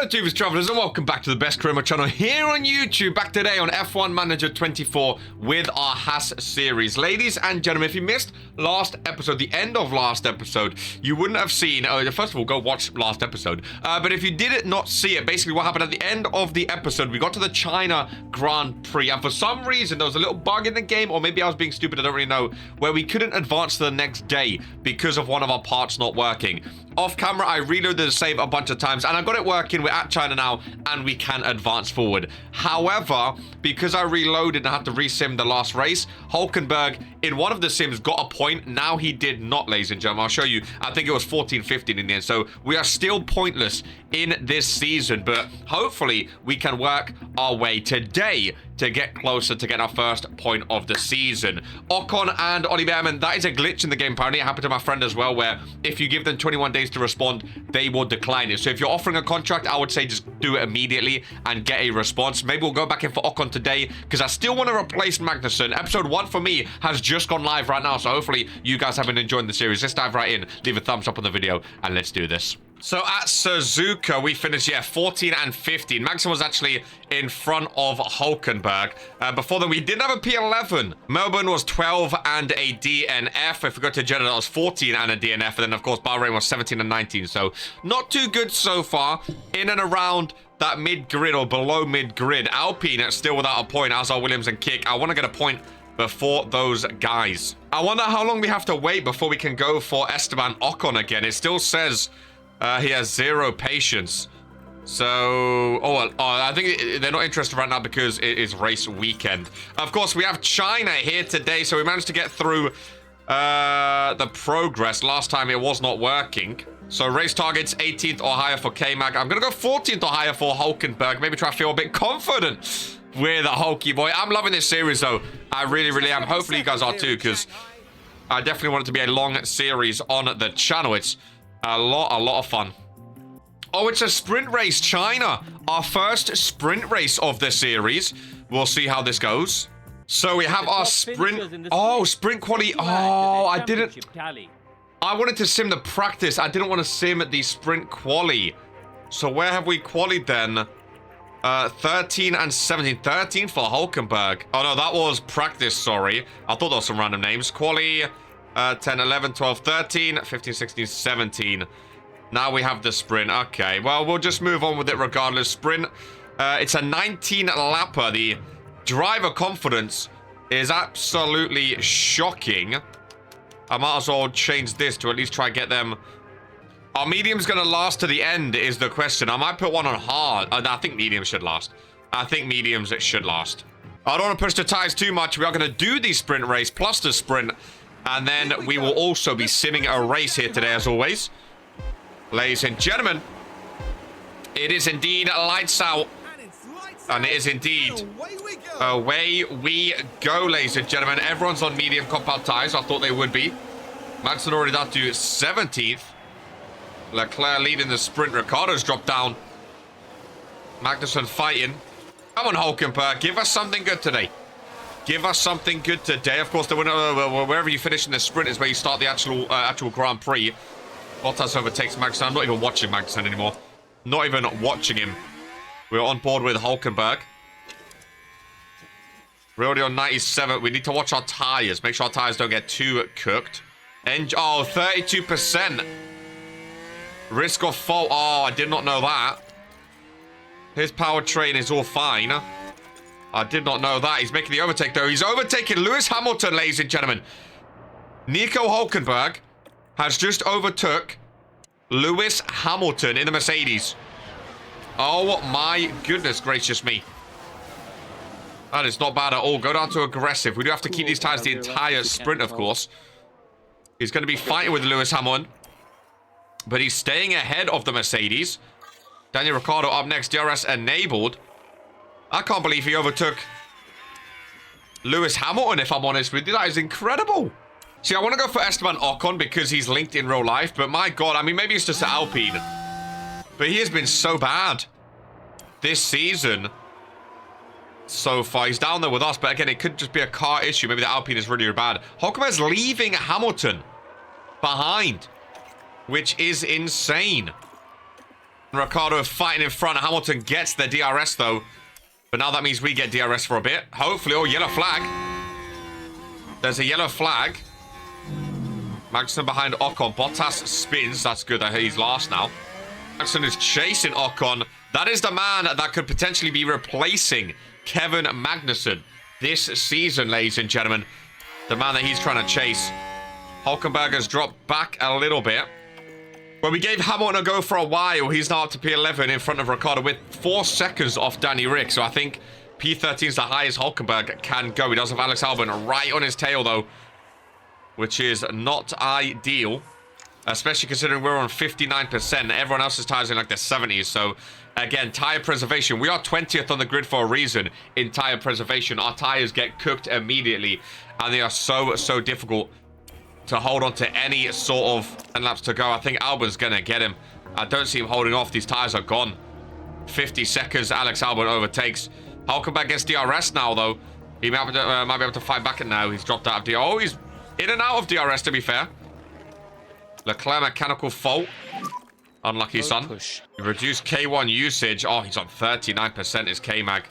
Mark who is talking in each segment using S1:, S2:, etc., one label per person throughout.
S1: Hello Tubers Travelers and welcome back to the best career mode channel here on YouTube. Back today on F1 Manager 24 with our Haas series. Ladies and gentlemen, if you missed last episode, the end of last episode, you wouldn't have seen, first of all, go watch last episode. But if you did not see it, basically what happened at the end of the episode, we got to the China Grand Prix. And for some reason, there was a little bug in the game, or maybe I was being stupid, I don't really know, where we couldn't advance to the next day because of one of our parts not working. Off camera, I reloaded the save a bunch of times and I got it working. We're at China now and we can advance forward. However, because I reloaded and had to resim the last race, Hulkenberg in one of the sims got a point. Now he did not, ladies and gentlemen. I'll show you. I think it was 14-15 in the end. So we are still pointless in this season, but hopefully we can work our way today to get closer to get our first point of the season. Ocon and Ollie Behrman, that is a glitch in the game. Apparently it happened to my friend as well, where if you give them 21 days to respond, they will decline it. So if you're offering a contract, I would say just do it immediately and get a response. Maybe we'll go back in for Ocon today because I still want to replace Magnussen. Episode 1 for me has just gone live right now, so hopefully you guys have been enjoying the series. Let's dive right in. Leave a thumbs up on the video and let's do this. So at Suzuka, we finished, 14 and 15. Magnussen was actually in front of Hulkenberg. Before then, we didn't have a P11. Melbourne was 12 and a DNF. If we go to Jeddah, that was 14 and a DNF. And then, of course, Bahrain was 17 and 19. So not too good so far. In and around that mid-grid or below mid-grid. Alpine still without a point, as are Williams and Kick. I want to get a point before those guys. I wonder how long we have to wait before we can go for Esteban Ocon again. It still says he has 0 patience. So, I think they're not interested right now because it is race weekend. Of course, we have China here today, so we managed to get through the progress. Last time it was not working. So race targets 18th or higher for K-Mag. I'm going to go 14th or higher for Hulkenberg. Maybe try to feel a bit confident with a Hulky boy. I'm loving this series, though. I really, really am. Hopefully you guys are too, because I definitely want it to be a long series on the channel. It's a lot of fun. Oh, it's a sprint race, China. Our first sprint race of the series. We'll see how this goes. So we have our sprint. Oh, sprint quali. Oh, I didn't. I wanted to sim the practice. I didn't want to sim the sprint quali. So where have we qualied then? 13 and 17. 13 for Hulkenberg. Oh, no, that was practice, sorry. I thought there was some random names. Quali, 10, 11, 12, 13, 15, 16, 17. Now we have the sprint. Okay, well, we'll just move on with it regardless. Sprint, it's a 19-lapper. The driver confidence is absolutely shocking. I might as well change this to at least try and get them. Are mediums going to last to the end is the question. I might put one on hard. I think mediums should last. I think mediums it should last. I don't want to push the tires too much. We are going to do the sprint race plus the sprint. And then we will also be simming a race here today, as always. Ladies and gentlemen, it is indeed lights out. And it is indeed away we go, ladies and gentlemen. Everyone's on medium compound tires. I thought they would be. Magnussen already down to 17th. Leclerc leading the sprint. Ricciardo's dropped down. Magnussen fighting. Come on, Hulkenberg. Give us something good today. Give us something good today. Of course, the winner, wherever you finish in the sprint is where you start the actual Grand Prix. Bottas overtakes Magnussen. I'm not even watching Magnussen anymore. Not even watching him. We're on board with Hulkenberg. We're already on 97. We need to watch our tires. Make sure our tires don't get too cooked. Oh, 32%. Risk of fault. Oh, I did not know that. His powertrain is all fine. I did not know that. He's making the overtake, though. He's overtaking Lewis Hamilton, ladies and gentlemen. Nico Hulkenberg has just overtook Lewis Hamilton in the Mercedes. Oh, my goodness gracious me. That is not bad at all. Go down to aggressive. We do have to keep these tires the entire sprint, of course. He's going to be fighting with Lewis Hamilton. But he's staying ahead of the Mercedes. Daniel Ricciardo up next. DRS enabled. I can't believe he overtook Lewis Hamilton, if I'm honest with you. That is incredible. See, I want to go for Esteban Ocon because he's linked in real life. But my God, I mean, maybe it's just Alpine. But he has been so bad this season so far. He's down there with us. But again, it could just be a car issue. Maybe the Alpine is really bad. Hulkenberg's leaving Hamilton behind, which is insane. Ricciardo fighting in front. Hamilton gets the DRS, though. But now that means we get DRS for a bit. Hopefully. Oh, yellow flag. There's a yellow flag. Magnussen behind Ocon. Bottas spins. That's good. I hear he's last now. Magnussen is chasing Ocon. That is the man that could potentially be replacing Kevin Magnussen this season, ladies and gentlemen. The man that he's trying to chase. Hülkenberg has dropped back a little bit. Well, we gave Hamilton a go for a while. He's now up to P11 in front of Ricciardo with 4 seconds off Danny Rick. So I think P13 is the highest Hülkenberg can go. He does have Alex Albon right on his tail, though, which is not ideal, especially considering we're on 59%. Everyone else's tires in like the 70s. So again, tire preservation. We are 20th on the grid for a reason in tire preservation. Our tires get cooked immediately, and they are so difficult to hold on to any sort of 10 laps to go. I think Albon's going to get him. I don't see him holding off. These tires are gone. 50 seconds. Alex Albon overtakes. Hülkenberg gets DRS now, though. He might be able to fight back it now. He's dropped out of DRS. Oh, he's in and out of DRS, to be fair. Leclerc mechanical fault. Unlucky, son. He reduced K1 usage. Oh, he's on 39% is K-Mag.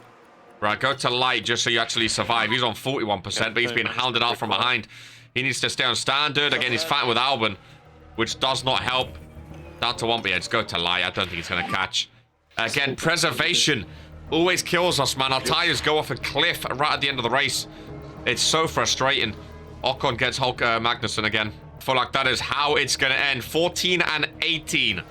S1: Right, go to light just so you actually survive. He's on 41%, but he's being hounded out from behind. He needs to stay on standard. Again, he's fighting with Albon, which does not help. Down to 1, but yeah, just go to light. I don't think he's going to catch. Again, preservation always kills us, man. Our tires go off a cliff right at the end of the race. It's so frustrating. Ocon gets Magnussen again. I feel like that is how it's going to end. 14 and 18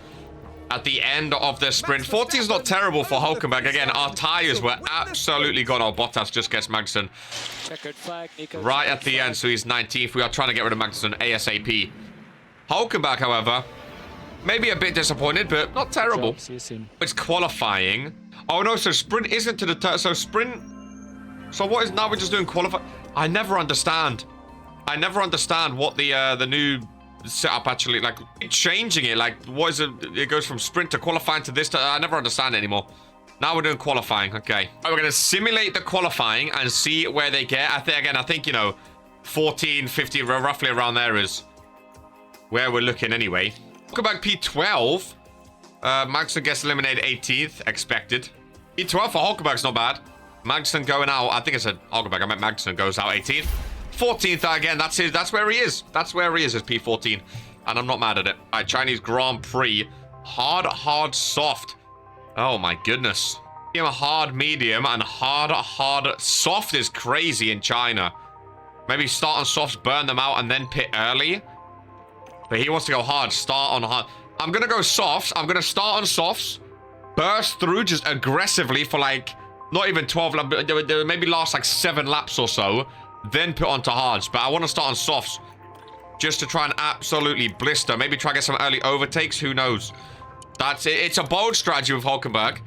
S1: at the end of the sprint. 14 is not terrible for Hülkenberg. Again, our tires were absolutely gone. Oh, Bottas just gets Magnussen right at the end, so he's 19th. We are trying to get rid of Magnussen ASAP. Hülkenberg, however, maybe a bit disappointed, but not terrible. It's qualifying. Oh, no, so sprint isn't to the... So sprint... So what is... Now we're just doing qualify... I never understand. I never understand what the new setup actually... Like, changing it. Like, what is it? It goes from sprint to qualifying to this to... I never understand it anymore. Now we're doing qualifying. Okay. Right, we're going to simulate the qualifying and see where they get. I think, you know, 14, 15, roughly around there is where we're looking anyway. Go back P12. Magnussen gets eliminated 18th. Expected. P12 for Hülkenberg's not bad. Magnussen going out. I think I said Hülkenberg. I meant Magnussen goes out 18th. 14th again. That's it. That's where he is. That's where he is P14. And I'm not mad at it. All right, Chinese Grand Prix. Hard, soft. Oh my goodness. Hard, medium, and hard, soft is crazy in China. Maybe start on softs, burn them out, and then pit early. But he wants to go hard. Start on hard. I'm going to go softs. I'm going to start on softs. Burst through just aggressively for like, not even 12 laps. Maybe last like 7 laps or so. Then put onto hards. But I want to start on softs. Just to try and absolutely blister. Maybe try and get some early overtakes. Who knows? That's it. It's a bold strategy with Hülkenberg.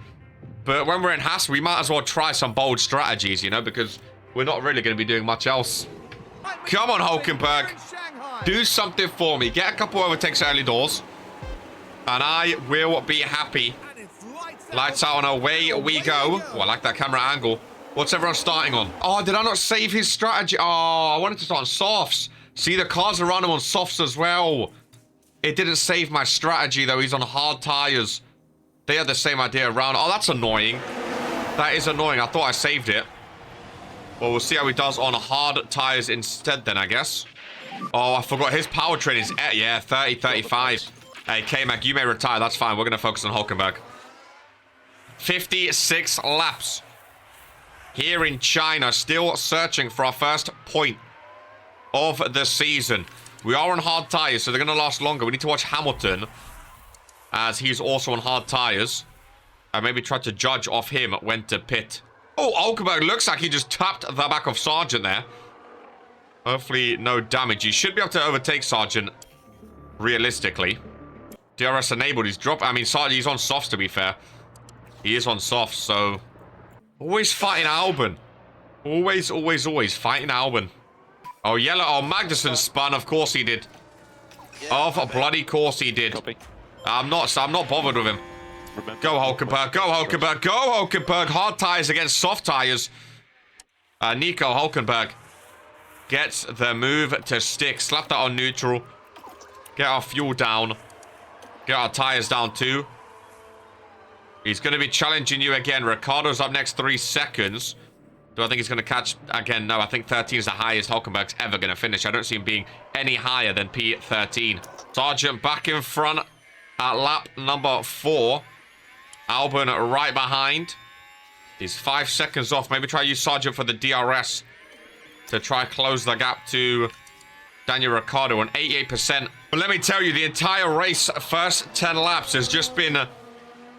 S1: But when we're in Haas, we might as well try some bold strategies, you know, because we're not really going to be doing much else. Come on, Hülkenberg. Do something for me. Get a couple overtakes early doors. And I will be happy. Lights out and away we go. Oh, I like that camera angle. What's everyone starting on? Oh, did I not save his strategy? Oh, I wanted to start on softs. See, the cars around him on softs as well. It didn't save my strategy, though. He's on hard tires. They had the same idea around. Oh, that's annoying. That is annoying. I thought I saved it. Well, we'll see how he does on hard tires instead then, I guess. Oh, I forgot. His powertrain is, yeah, 30, 35. Hey, K-Mac, you may retire. That's fine. We're going to focus on Hülkenberg. 56 laps. Here in China, still searching for our first point of the season. We are on hard tires, so they're going to last longer. We need to watch Hamilton, as he's also on hard tires. And maybe try to judge off him when to pit. Oh, Hülkenberg looks like he just tapped the back of Sargent there. Hopefully, no damage. He should be able to overtake Sargent, realistically. DRS enabled. He's dropped. I mean, he's on softs, to be fair. He is on softs, so... Always fighting Albon. Always fighting Albon. Oh, yellow. Oh, Magnussen spun. Of course he did. Of a bloody course he did. I'm not bothered with him. Go, Hülkenberg. Go, Hülkenberg. Go, Hülkenberg. Hard tires against soft tires. Nico Hülkenberg gets the move to stick. Slap that on neutral. Get our fuel down. Get our tires down too. He's going to be challenging you again. Ricardo's up next 3 seconds. Do I think he's going to catch again? No, I think 13 is the highest Hulkenberg's ever going to finish. I don't see him being any higher than P13. Sargent back in front at lap number 4. Albon right behind. He's 5 seconds off. Maybe try to use Sargent for the DRS to try close the gap to Daniel Ricciardo on 88%. But let me tell you, the entire race, first 10 laps, has just been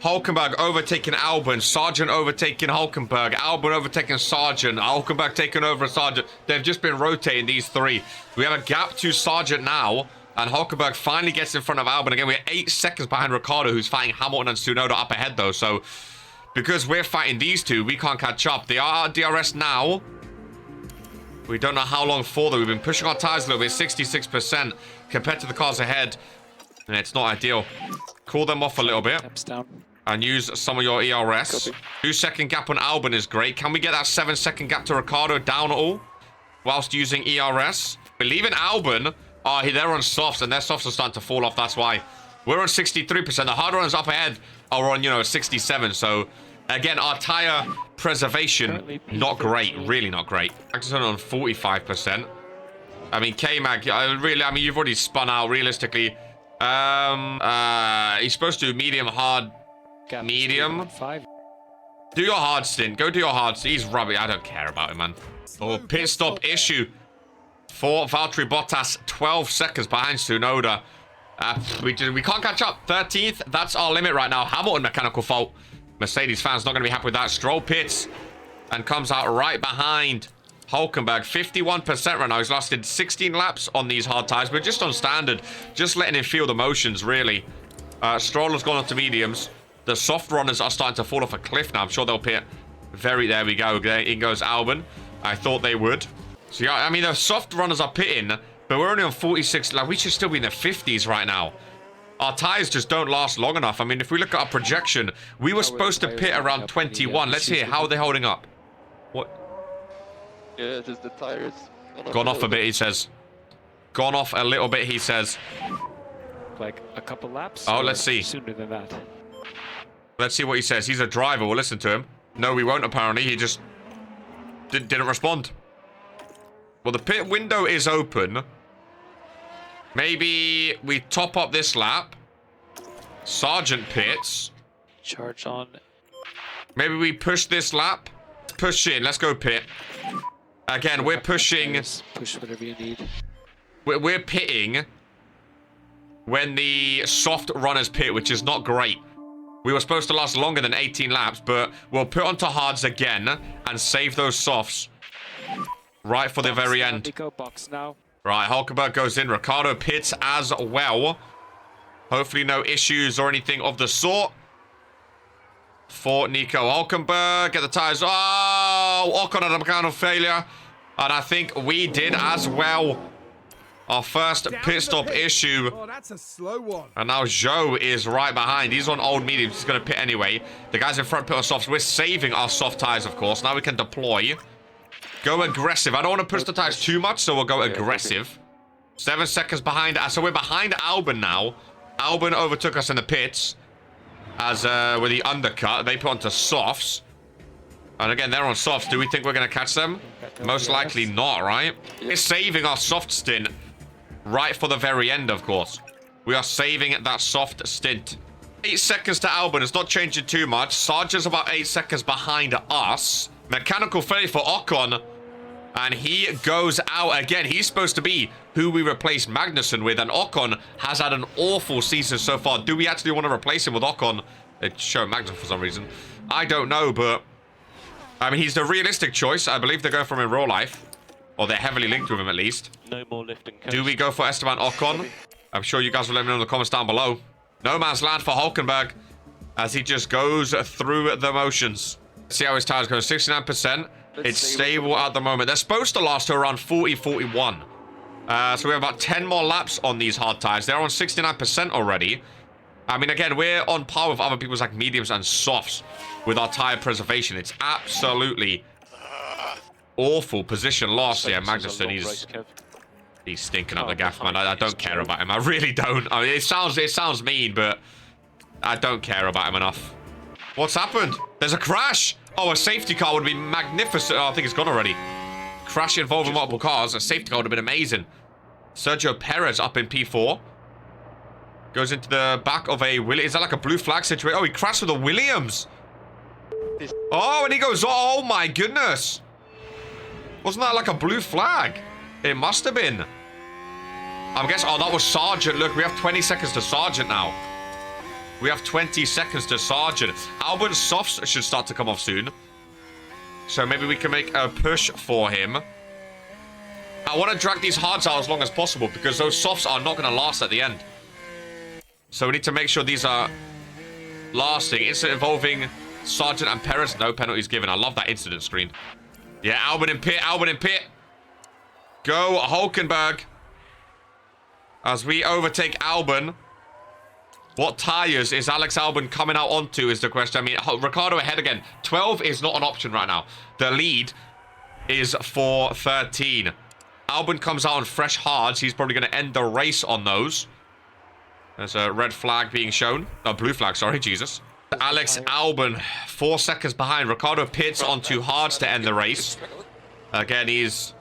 S1: Hulkenberg overtaking Albon, Sargent overtaking Hulkenberg, Albon overtaking Sargent, Hulkenberg taking over Sargent. They've just been rotating these three. We have a gap to Sargent now, and Hulkenberg finally gets in front of Albon. Again, we're 8 seconds behind Ricciardo, who's fighting Hamilton and Tsunoda up ahead, though. So, because we're fighting these two, we can't catch up. They are at DRS now. We don't know how long for, though. We've been pushing our tires a little bit, 66% compared to the cars ahead. And it's not ideal. Cool them off a little bit. And use some of your ERS. 2-second gap on Albon is great. Can we get that 7-second gap to Ricciardo down at all? Whilst using ERS. We're leaving Albon. Oh, they're on softs, and their softs are starting to fall off. That's why. We're on 63%. The hard runners up ahead are on, 67. So, again, our tire preservation, not great. Really not great. Magnussen on 45%. I mean, K-Mag, you've already spun out, realistically. He's supposed to do medium, hard, medium. Do your hard stint. Go do your hard stint. He's rubbish. I don't care about him, man. Oh, pit stop issue for Valtteri Bottas. 12 seconds behind Tsunoda. We can't catch up. 13th. That's our limit right now. Hamilton mechanical fault. Mercedes fans not going to be happy with that. Stroll pits and comes out right behind Hulkenberg. 51% right now. He's lasted 16 laps on these hard tires, but just on standard. Just letting him feel the motions, really. Stroll has gone on to mediums. The soft runners are starting to fall off a cliff now. I'm sure they'll pit there we go. In goes Albon. I thought they would. So, yeah, I mean, the soft runners are pitting, but we're only on 46. Like, we should still be in the 50s right now. Our tires just don't last long enough. I mean, if we look at our projection, we were supposed to pit around 21. Let's hear, how are they holding up? What?
S2: Yeah, just the tires.
S1: Gone off a bit, he says. Gone off a little bit, he says.
S3: Like a couple laps?
S1: Oh, let's see.
S3: Sooner than that.
S1: Let's see what he says. He's a driver. We'll listen to him. No, we won't, apparently. He just didn't respond. Well, the pit window is open. Maybe we top up this lap. Sargent pits.
S3: Charge on.
S1: Maybe we push this lap. Push in. Let's go pit. Again, we're pushing.
S3: Push whatever you need.
S1: We're pitting when the soft runners pit, which is not great. We were supposed to last longer than 18 laps, but we'll put onto hards again and save those softs right for the very end.
S3: Nico, box now.
S1: Right, Hulkenberg goes in. Ricciardo pits as well. Hopefully no issues or anything of the sort for Nico Hulkenberg. Get the tires. Oh, Ocon had a mechanical failure. And I think we did as well. Our first pit stop issue.
S4: Oh, that's a slow one.
S1: And now Joe is right behind. He's on old mediums. He's going to pit anyway. The guys in front pit on softs. We're saving our soft tires, of course. Now we can deploy. Go aggressive. I don't want to push the tires too much, so we'll go aggressive. 7 seconds behind. So we're behind Albon now. Albon overtook us in the pits as with the undercut. They put onto softs. And again, they're on softs. Do we think we're going to catch them? Most likely not, right? We're saving our soft stint right for the very end, of course. We are saving that soft stint. 8 seconds to Albon. It's not changing too much. Sargent's about 8 seconds behind us. Mechanical failure for Ocon. And he goes out again. He's supposed to be who we replace Magnussen with. And Ocon has had an awful season so far. Do we actually want to replace him with Ocon? It's showing Magnussen for some reason. I don't know, but I mean, he's the realistic choice. I believe they're going for him in real life. Or they're heavily linked with him, at least.
S3: No more lifting.
S1: Do we go for Esteban Ocon? I'm sure you guys will let me know in the comments down below. No man's land for Hulkenberg as he just goes through the motions. See how his tires go. 69%. It's stable at the moment. They're supposed to last to around 40, 41. So we have about 10 more laps on these hard tires. They're on 69% already. I mean, again, we're on par with other people's like mediums and softs with our tire preservation. It's absolutely awful position loss. Yeah, Magnussen, he's stinking up the gaff, man. I don't care about him. I really don't. I mean, it sounds mean, but I don't care about him enough. What's happened? There's a crash. Oh, a safety car would be magnificent. Oh, I think it's gone already. Crash involving multiple cars. A safety car would have been amazing. Sergio Perez up in P4. Goes into the back of a Williams. Is that like a blue flag situation? Oh, he crashed with a Williams. Oh, and he goes, oh my goodness. Wasn't that like a blue flag? It must have been. I guess, oh, that was Sargent. Look, we have 20 seconds to Sargent now. We have 20 seconds to Sargent. Albon's softs should start to come off soon. So maybe we can make a push for him. I want to drag these hards out as long as possible because those softs are not going to last at the end. So we need to make sure these are lasting. Incident involving Sargent and Perez. No penalties given. I love that incident screen. Yeah, Albon in pit. Albon in pit. Go Hulkenberg. As we overtake Albon. What tyres is Alex Albon coming out onto is the question. I mean, Ricciardo ahead again. 12 is not an option right now. The lead is for 13. Albon comes out on fresh hards. He's probably going to end the race on those. There's a red flag being shown. Oh, blue flag, sorry, Jesus. Alex Albon, 4 seconds behind. Ricciardo pits onto hards to end the race. Again, he's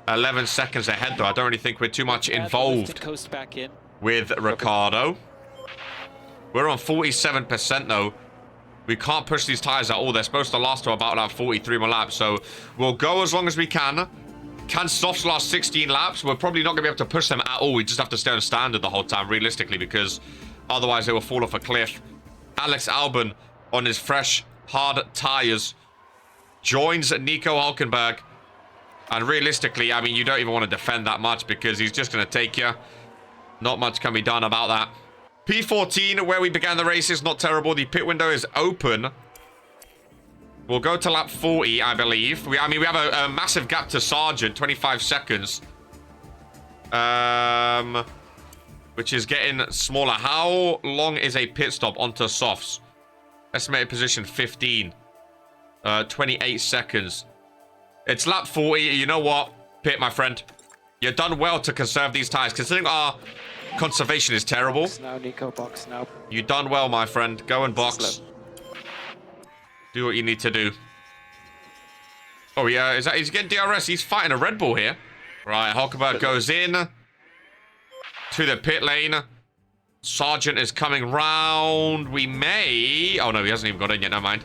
S1: 11 seconds ahead, though. I don't really think we're too much involved with Ricciardo. We're on 47%, though. We can't push these tyres at all. They're supposed to last to about like 43 more laps. So we'll go as long as we can. Can softs last 16 laps? We're probably not going to be able to push them at all. We just have to stay on standard the whole time, realistically, because otherwise they will fall off a cliff. Alex Albon on his fresh, hard tyres joins Nico Hulkenberg. And realistically, I mean, you don't even want to defend that much because he's just going to take you. Not much can be done about that. P14, where we began the race, is not terrible. The pit window is open. We'll go to lap 40, I believe. I mean, we have a massive gap to Sargent, 25 seconds. Which is getting smaller. How long is a pit stop onto softs? Estimated position 15. 28 seconds. It's lap 40. You know what? Pit, my friend. You've done well to conserve these tires. Considering our conservation is terrible.
S3: Box now, Nico, box now.
S1: You've done well, my friend. Go and box. Do what you need to do. Oh, yeah. He's getting DRS. He's fighting a Red Bull here. Right. Hulkenberg goes in to the pit lane. Sargent is coming round. We may... Oh, no. He hasn't even got in yet. Never mind.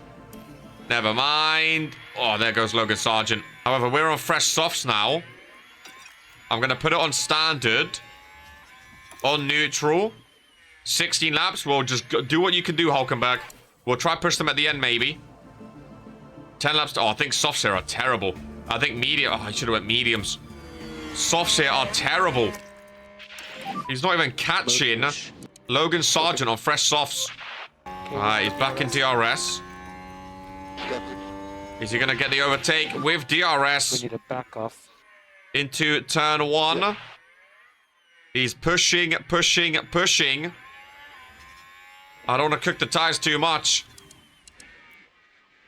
S1: Never mind. Oh, there goes Logan Sargent. However, we're on fresh softs now. I'm going to put it on standard. On neutral. 16 laps. We'll just do what you can do, Hulkenberg. We'll try push them at the end, maybe. 10 laps. Oh, I think softs here are terrible. I think medium. Oh, I should have went mediums. Softs here are terrible. He's not even catching Logan Sargent on fresh softs. Alright, he's back in DRS. Is he going to get the overtake with DRS?
S3: We need to back off.
S1: Into turn 1. He's pushing, pushing, pushing. I don't want to cook the tires too much.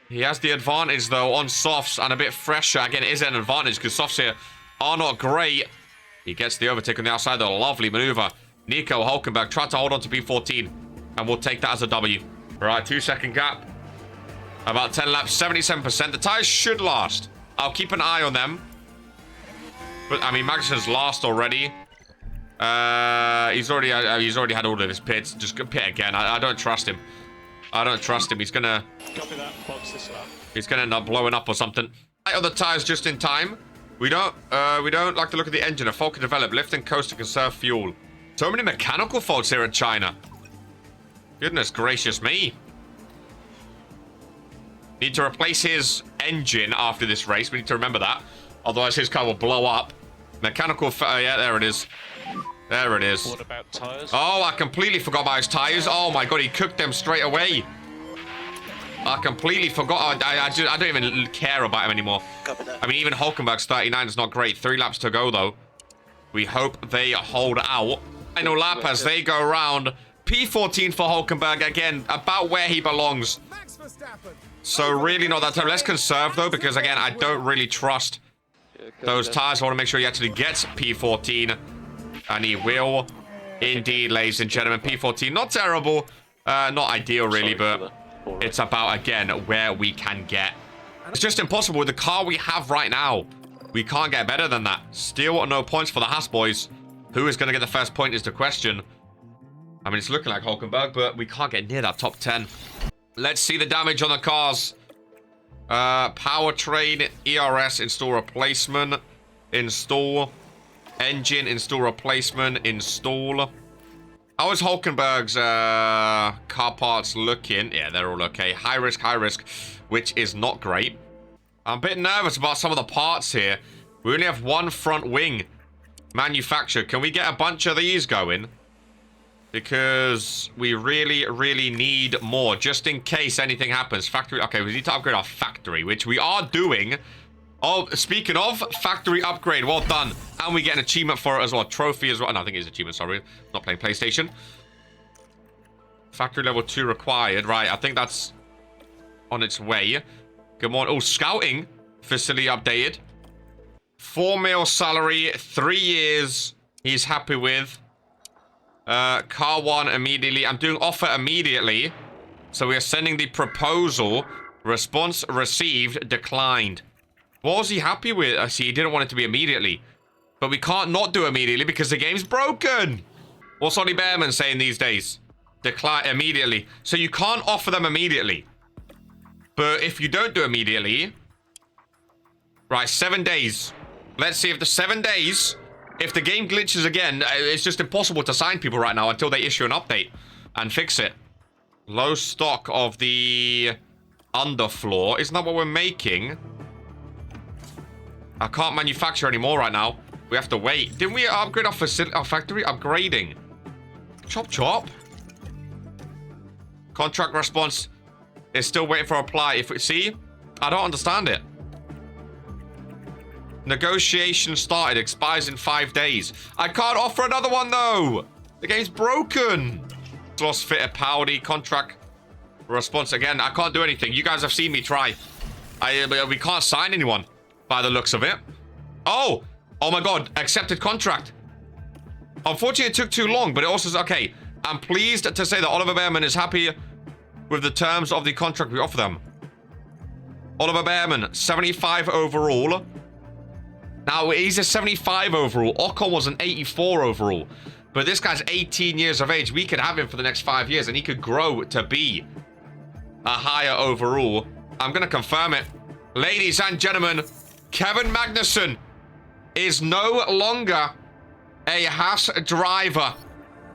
S1: He has the advantage, though, on softs and a bit fresher. Again, it is an advantage because softs here are not great. He gets the overtake on the outside, though. Lovely maneuver. Nico Hulkenberg tried to hold on to P14, and we'll take that as a W. All right, 2-second gap. About 10 laps, 77%. The tires should last. I'll keep an eye on them. But, I mean, Magnussen's last already. He's already had all of his pits. Just go pit again. I don't trust him. I don't trust him. He's gonna...
S3: Copy that. Box this up.
S1: He's gonna end up blowing up or something. Light on the tires just in time. We don't like to look at the engine. A fault can develop. Lift and coast to conserve fuel. So many mechanical faults here in China. Goodness gracious me. Need to replace his engine after this race. We need to remember that. Otherwise his car will blow up. Mechanical yeah, there it is. There it is.
S3: What about tires?
S1: Oh, I completely forgot about his tires. Oh my god, he cooked them straight away. I completely forgot. I don't even care about him anymore. I mean, even Hulkenberg's 39 is not great. 3 laps to go, though. We hope they hold out. Final lap as they go around. P14 for Hulkenberg. Again, about where he belongs. So really not that time. Let's conserve, though, because, again, I don't really trust those tires. I want to make sure he actually gets P14. And he will. Indeed, ladies and gentlemen. P14, not terrible. Not ideal, really, but It's about, again, where we can get. It's just impossible with the car we have right now. We can't get better than that. Still no points for the Haas boys. Who is going to get the first point is the question. I mean, it's looking like Hulkenberg, but we can't get near that top 10. Let's see the damage on the cars. Powertrain, ERS, install replacement. Install. Engine, install replacement. Install. How is Hulkenberg's car parts looking? Yeah, they're all okay. High risk, which is not great. I'm a bit nervous about some of the parts here. We only have one front wing manufactured. Can we get a bunch of these going? Because we really, really need more, just in case anything happens. Factory, okay, we need to upgrade our factory, which we are doing. Oh, speaking of, factory upgrade, well done. And we get an achievement for it as well, trophy as well. No, I think it's achievement, sorry. Not playing PlayStation. Factory level 2 required, right, I think that's on its way. Come on, oh, scouting facility updated. 4 mil salary, 3 years, he's happy with. Car 1 immediately. I'm doing offer immediately. So we are sending the proposal. Response received. Declined. What was he happy with? I see he didn't want it to be immediately. But we can't not do immediately because the game's broken. What's Ollie Behrman saying these days? Decline immediately. So you can't offer them immediately. But if you don't do immediately... Right, 7 days. Let's see if the 7 days... If the game glitches again, it's just impossible to sign people right now until they issue an update and fix it. Low stock of the underfloor. Isn't that what we're making? I can't manufacture anymore right now. We have to wait. Didn't we upgrade our factory? Upgrading. Chop chop. Contract response is still waiting for a reply. If we see, I don't understand it. Negotiation started. Expires in 5 days. I can't offer another one, though. The game's broken. Lost fitter Powdy. Contract response again. I can't do anything. You guys have seen me try. We can't sign anyone by the looks of it. Oh. Oh, my God. Accepted contract. Unfortunately, it took too long, but it also says, okay. I'm pleased to say that Oliver Behrman is happy with the terms of the contract we offer them. Oliver Behrman, 75 overall. Now, he's a 75 overall. Ocon was an 84 overall. But this guy's 18 years of age. We could have him for the next 5 years, and he could grow to be a higher overall. I'm going to confirm it. Ladies and gentlemen, Kevin Magnussen is no longer a Haas driver.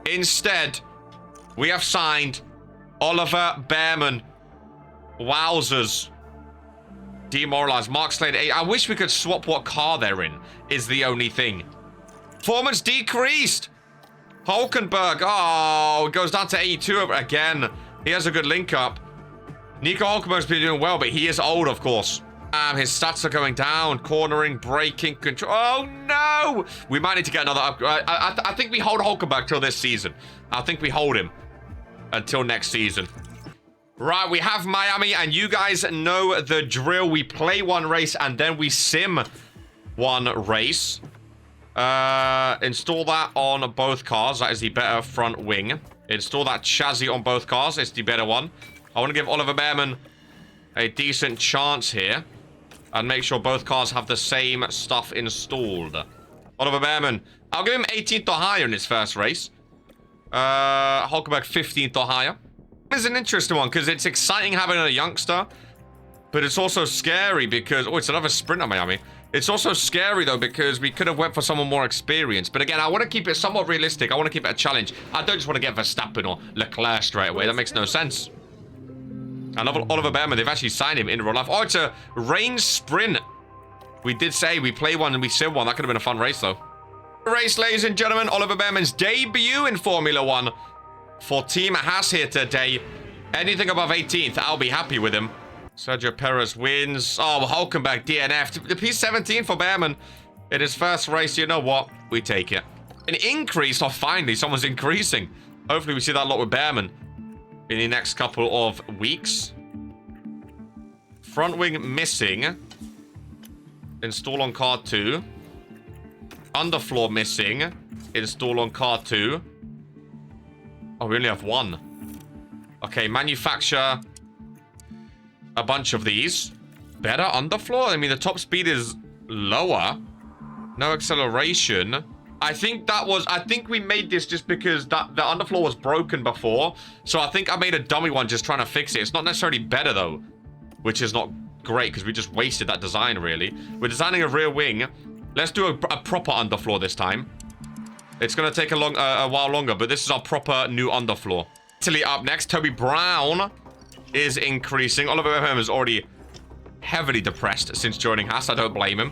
S1: Instead, we have signed Oliver Behrman. Wowzers. Demoralized. Mark Slater 8. I wish we could swap what car they're in, is the only thing. Performance decreased. Hulkenberg. Oh, it goes down to 82 again. He has a good link up. Nico Hulkenberg's been doing well, but he is old, of course. His stats are going down. Cornering, braking, control. Oh, no. We might need to get another upgrade. I think we hold Hulkenberg till this season. I think we hold him until next season. Right, we have Miami, and you guys know the drill. We play one race, and then we sim one race. Install that on both cars. That is the better front wing. Install that chassis on both cars. It's the better one. I want to give Oliver Behrman a decent chance here. And make sure both cars have the same stuff installed. Oliver Behrman. I'll give him 18th or higher in his first race. Hulkenberg 15th or higher. It's an interesting one because it's exciting having a youngster, but it's also scary because... Oh, it's another sprint at Miami. It's also scary, though, because we could have went for someone more experienced. But again, I want to keep it somewhat realistic. I want to keep it a challenge. I don't just want to get Verstappen or Leclerc straight away. That makes no sense. I love Oliver Behrman. They've actually signed him in real life. Oh, it's a range sprint. We did say we play one and we sim one. That could have been a fun race, though. Race, ladies and gentlemen. Oliver Behrman's debut in Formula 1. For Team Haas here today. Anything above 18th, I'll be happy with him. Sergio Perez wins. Oh, Hulkenberg DNF. The P17 for Behrman. In his first race, you know what? We take it. An increase. Oh, finally, someone's increasing. Hopefully, we see that a lot with Behrman in the next couple of weeks. Front wing missing. Install on car 2. Underfloor missing. Install on car 2. Oh, we only have one. Okay, manufacture a bunch of these. Better underfloor? I mean, the top speed is lower. No acceleration. I think we made this just because the underfloor was broken before. So I think I made a dummy one just trying to fix it. It's not necessarily better though, which is not great because we just wasted that design really. We're designing a rear wing. Let's do a proper underfloor this time. It's going to take a while longer, but this is our proper new underfloor. Italy up next. Toby Brown is increasing. Oliver Wilhelm is already heavily depressed since joining Haas. I don't blame him.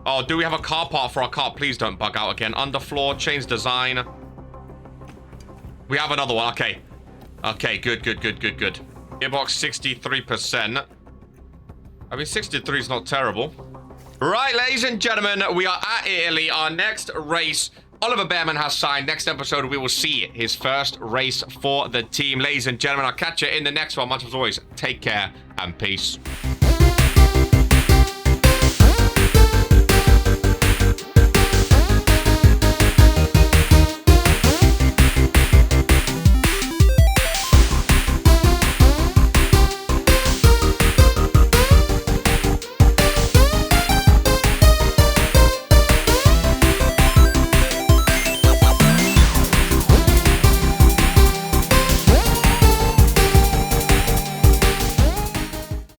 S1: Oh, do we have a car part for our car? Please don't bug out again. Underfloor, change design. We have another one. Okay. Okay, good. Gearbox 63%. I mean, 63 is not terrible. Right, ladies and gentlemen, we are at Italy. Our next race, Oliver Behrman has signed. Next episode, we will see his first race for the team. Ladies and gentlemen, I'll catch you in the next one. Much as always, take care and peace.